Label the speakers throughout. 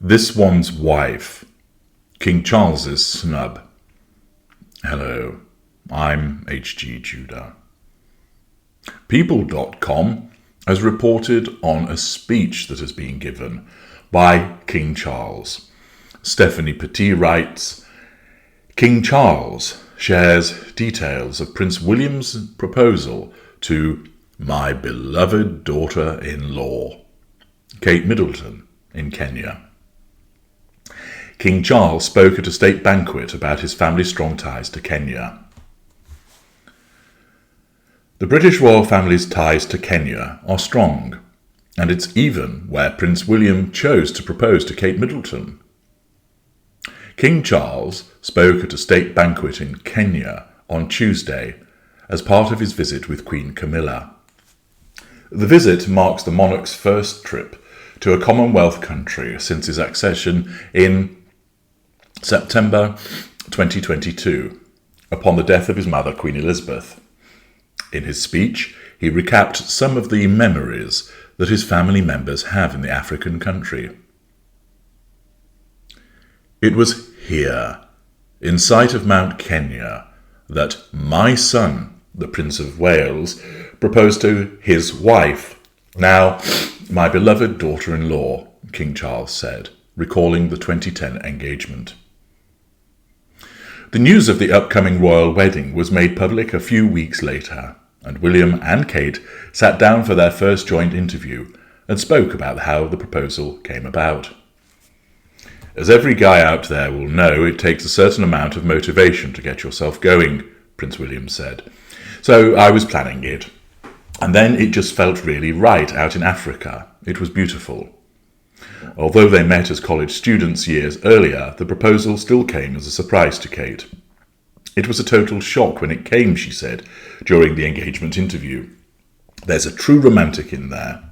Speaker 1: This one's wife, King Charles's snub. Hello, I'm HG Tudor. People.com has reported on a speech that has been given by King Charles. Stephanie Petit writes, King Charles shares details of Prince William's proposal to my beloved daughter-in-law, Kate Middleton, in Kenya. King Charles spoke at a state banquet about his family's strong ties to Kenya. The British royal family's ties to Kenya are strong, and it's even where Prince William chose to propose to Kate Middleton. King Charles spoke at a state banquet in Kenya on Tuesday as part of his visit with Queen Camilla. The visit marks the monarch's first trip to a Commonwealth country since his accession in September 2022, upon the death of his mother, Queen Elizabeth. In his speech, he recapped some of the memories that his family members have in the African country. It was here, in sight of Mount Kenya, that my son, the Prince of Wales, proposed to his wife, now my beloved daughter-in-law, King Charles said, recalling the 2010 engagement. The news of the upcoming royal wedding was made public a few weeks later, and William and Kate sat down for their first joint interview and spoke about how the proposal came about. As every guy out there will know, it takes a certain amount of motivation to get yourself going, Prince William said. So I was planning it, and then it just felt really right out in Africa. It was beautiful. Although they met as college students years earlier, the proposal still came as a surprise to Kate. It was a total shock when it came, she said, during the engagement interview. There's a true romantic in there.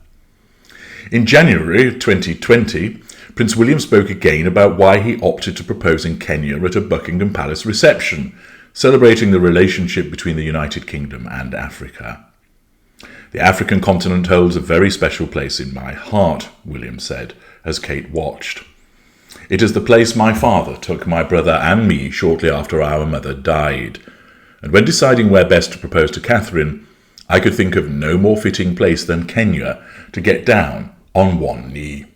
Speaker 1: In January 2020, Prince William spoke again about why he opted to propose in Kenya at a Buckingham Palace reception, celebrating the relationship between the United Kingdom and Africa. The African continent holds a very special place in my heart, William said, as Kate watched. It is the place my father took my brother and me shortly after our mother died. And when deciding where best to propose to Catherine, I could think of no more fitting place than Kenya to get down on one knee.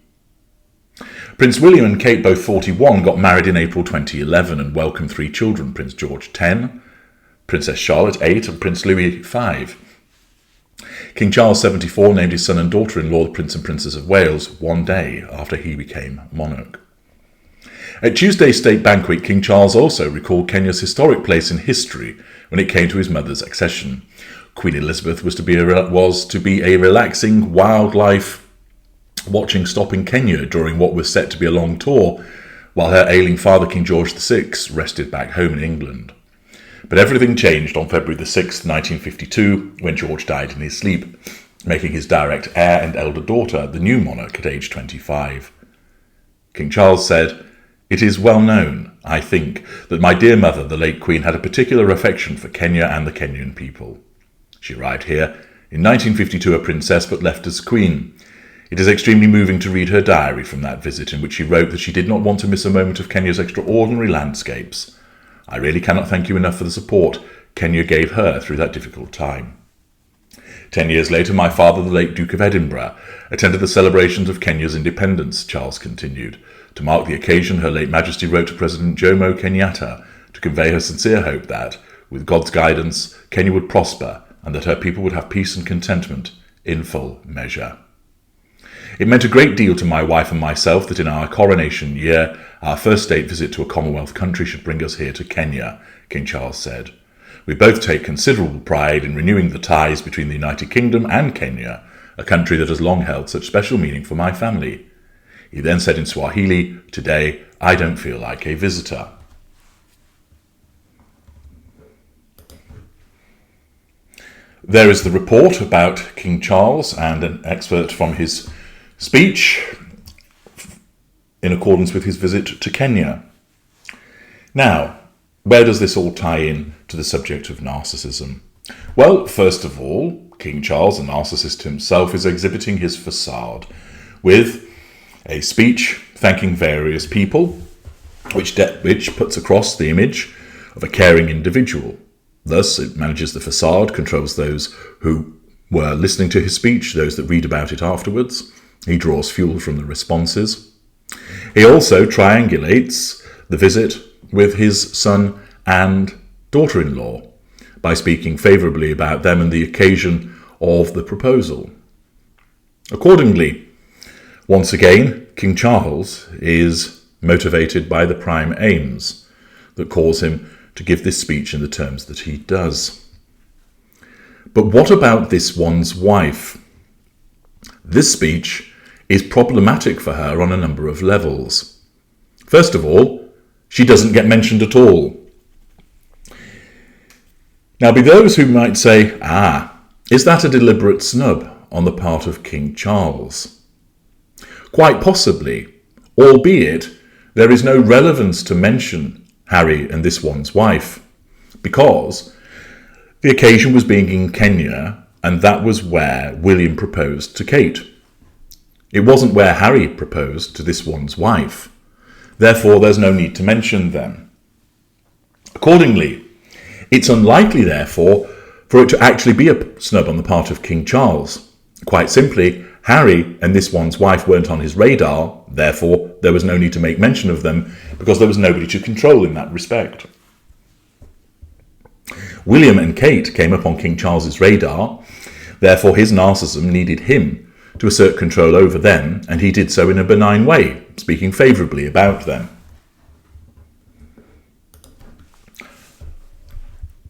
Speaker 1: Prince William and Kate, both 41, got married in April 2011 and welcomed 3 children, Prince George 10, Princess Charlotte 8 and Prince Louis 5. King Charles 74 named his son and daughter-in-law the Prince and Princess of Wales one day after he became monarch. At Tuesday's state banquet, King Charles also recalled Kenya's historic place in history when it came to his mother's accession. Queen Elizabeth was to be a relaxing wildlife watching stop in Kenya during what was set to be a long tour, while her ailing father, King George VI, rested back home in England. But everything changed on February the 6th, 1952, when George died in his sleep, making his direct heir and elder daughter the new monarch at age 25. King Charles said, "It is well known, I think, that my dear mother, the late Queen, had a particular affection for Kenya and the Kenyan people. She arrived here in 1952 a princess, but left as Queen. It is extremely moving to read her diary from that visit, in which she wrote that she did not want to miss a moment of Kenya's extraordinary landscapes. I really cannot thank you enough for the support Kenya gave her through that difficult time." 10 years later, my father, the late Duke of Edinburgh, attended the celebrations of Kenya's independence, Charles continued. To mark the occasion, Her late Majesty wrote to President Jomo Kenyatta to convey her sincere hope that, with God's guidance, Kenya would prosper and that her people would have peace and contentment in full measure. It meant a great deal to my wife and myself that in our coronation year, our first state visit to a Commonwealth country should bring us here to Kenya, King Charles said. We both take considerable pride in renewing the ties between the United Kingdom and Kenya, a country that has long held such special meaning for my family. He then said in Swahili, "Today, I don't feel like a visitor." There is the report about King Charles and an excerpt from his speech in accordance with his visit to Kenya. Now, where does this all tie in to the subject of narcissism? Well, first of all, King Charles, a narcissist himself, is exhibiting his facade with a speech thanking various people, which puts across the image of a caring individual. Thus, it manages the facade, controls those who were listening to his speech, those that read about it afterwards. He draws fuel from the responses. He also triangulates the visit with his son and daughter-in-law by speaking favourably about them and the occasion of the proposal. Accordingly, once again, King Charles is motivated by the prime aims that cause him to give this speech in the terms that he does. But what about this one's wife? This speech is problematic for her on a number of levels. First of all, she doesn't get mentioned at all. Now, be those who might say, is that a deliberate snub on the part of King Charles? Quite possibly, albeit there is no relevance to mention Harry and this one's wife, because the occasion was being in Kenya, and that was where William proposed to Kate. It wasn't where Harry proposed to this one's wife. Therefore, there's no need to mention them. Accordingly, it's unlikely, therefore, for it to actually be a snub on the part of King Charles. Quite simply, Harry and this one's wife weren't on his radar, therefore there was no need to make mention of them, because there was nobody to control in that respect. William and Kate came upon King Charles's radar, therefore his narcissism needed him to assert control over them, and he did so in a benign way, speaking favourably about them.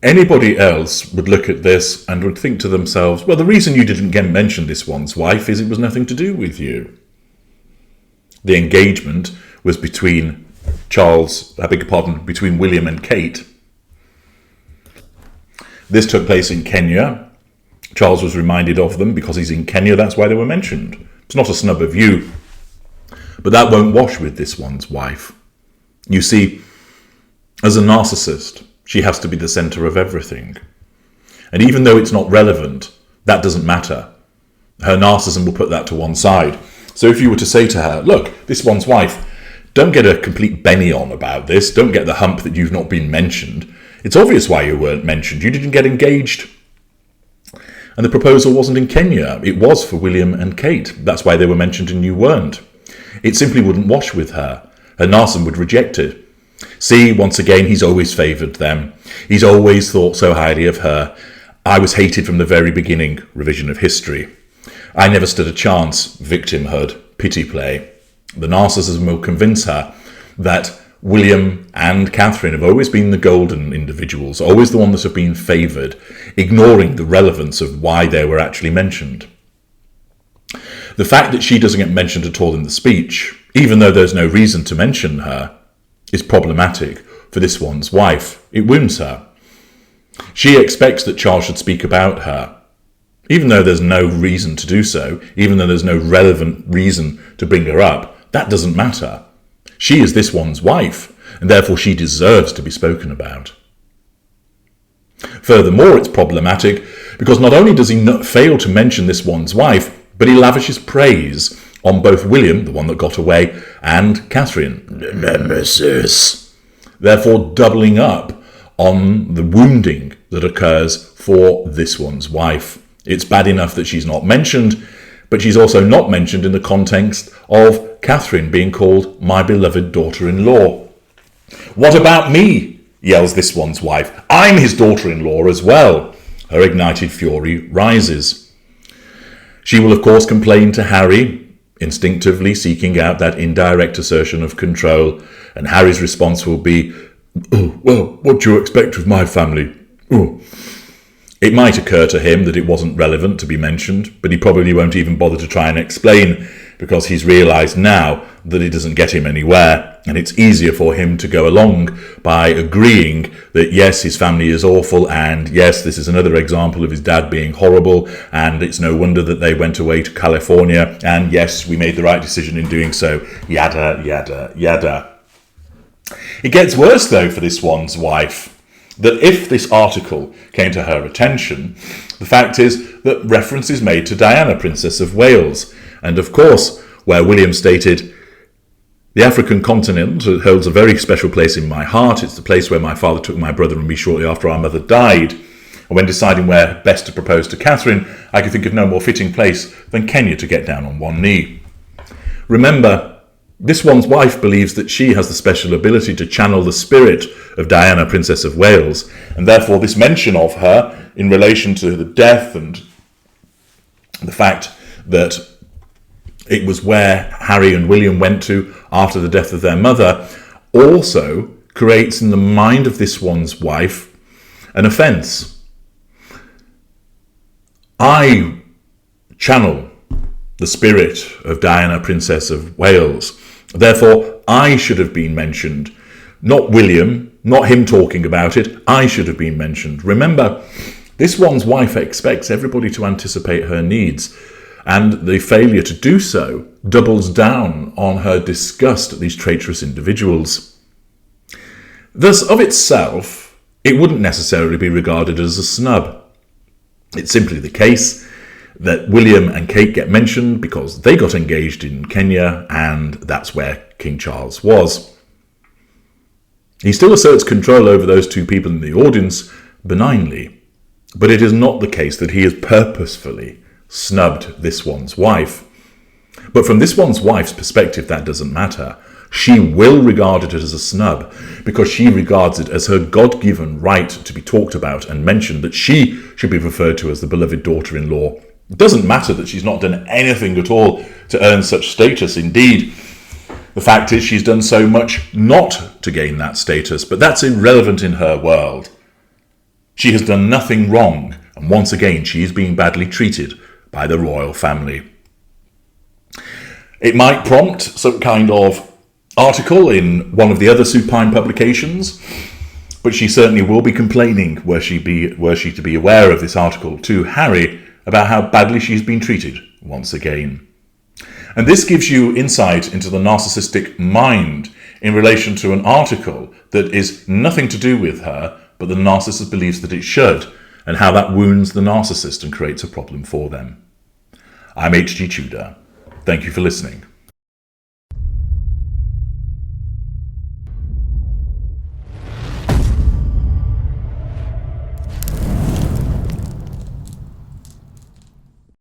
Speaker 1: Anybody else would look at this and would think to themselves, well, the reason you didn't mention this one's wife is it was nothing to do with you. The engagement was between between William and Kate. This took place in Kenya. Charles was reminded of them because he's in Kenya, that's why they were mentioned. It's not a snub of you. But that won't wash with this one's wife. You see, as a narcissist, she has to be the centre of everything. And even though it's not relevant, that doesn't matter. Her narcissism will put that to one side. So if you were to say to her, look, this one's wife, don't get a complete Benny on about this, don't get the hump that you've not been mentioned. It's obvious why you weren't mentioned. You didn't get engaged. And the proposal wasn't in Kenya. It was for William and Kate. That's why they were mentioned and you weren't. It simply wouldn't wash with her. Her narcissism would reject it. See, once again, he's always favoured them. He's always thought so highly of her. I was hated from the very beginning, revision of history. I never stood a chance, victimhood, pity play. The narcissism will convince her that William and Catherine have always been the golden individuals, always the one that have been favoured, ignoring the relevance of why they were actually mentioned. The fact that she doesn't get mentioned at all in the speech, even though there's no reason to mention her, is problematic for this one's wife. It wounds her. She expects that Charles should speak about her, even though there's no reason to do so, even though there's no relevant reason to bring her up. That doesn't matter. She is this one's wife, and therefore she deserves to be spoken about. Furthermore, it's problematic because not only does he not fail to mention this one's wife, but he lavishes praise on both William, the one that got away, and Catherine, the nemesis, therefore doubling up on the wounding that occurs for this one's wife. It's bad enough that she's not mentioned, but she's also not mentioned in the context of Catherine being called my beloved daughter-in-law. What about me? Yells this one's wife. I'm his daughter-in-law as well. Her ignited fury rises. She will of course complain to Harry, instinctively seeking out that indirect assertion of control, and Harry's response will be, oh, well, what do you expect of my family? Oh. It might occur to him that it wasn't relevant to be mentioned, but he probably won't even bother to try and explain, because he's realised now that it doesn't get him anywhere, and it's easier for him to go along by agreeing that yes, his family is awful, and yes, this is another example of his dad being horrible, and it's no wonder that they went away to California, and yes, we made the right decision in doing so, yada, yada, yada. It gets worse, though, for this one's wife, that if this article came to her attention, the fact is that reference is made to Diana, Princess of Wales, and of course, where William stated, The African continent holds a very special place in my heart. It's the place where my father took my brother and me shortly after our mother died. And when deciding where best to propose to Catherine, I could think of no more fitting place than Kenya to get down on one knee. Remember, this one's wife believes that she has the special ability to channel the spirit of Diana, Princess of Wales, and therefore this mention of her in relation to the death and the fact that it was where Harry and William went to after the death of their mother also creates in the mind of this one's wife an offence. I channel the spirit of Diana, Princess of Wales. Therefore, I should have been mentioned. Not William, not him talking about it. I should have been mentioned. Remember, this one's wife expects everybody to anticipate her needs, and the failure to do so doubles down on her disgust at these traitorous individuals. Thus, of itself, it wouldn't necessarily be regarded as a snub. It's simply the case that William and Kate get mentioned because they got engaged in Kenya, and that's where King Charles was. He still asserts control over those two people in the audience benignly, but it is not the case that he has purposefully snubbed this one's wife. But from this one's wife's perspective, that doesn't matter. She will regard it as a snub because she regards it as her God-given right to be talked about and mentioned, that she should be referred to as the beloved daughter-in-law. It doesn't matter that she's not done anything at all to earn such status. Indeed, the fact is she's done so much not to gain that status, but that's irrelevant in her world. She has done nothing wrong, and once again she is being badly treated by the royal family. It might prompt some kind of article in one of the other supine publications, but she certainly will be complaining, were she to be aware of this article, to Harry about how badly she's been treated once again. And this gives you insight into the narcissistic mind in relation to an article that is nothing to do with her, but the narcissist believes that it should, and how that wounds the narcissist and creates a problem for them. I'm H.G. Tudor. Thank you for listening.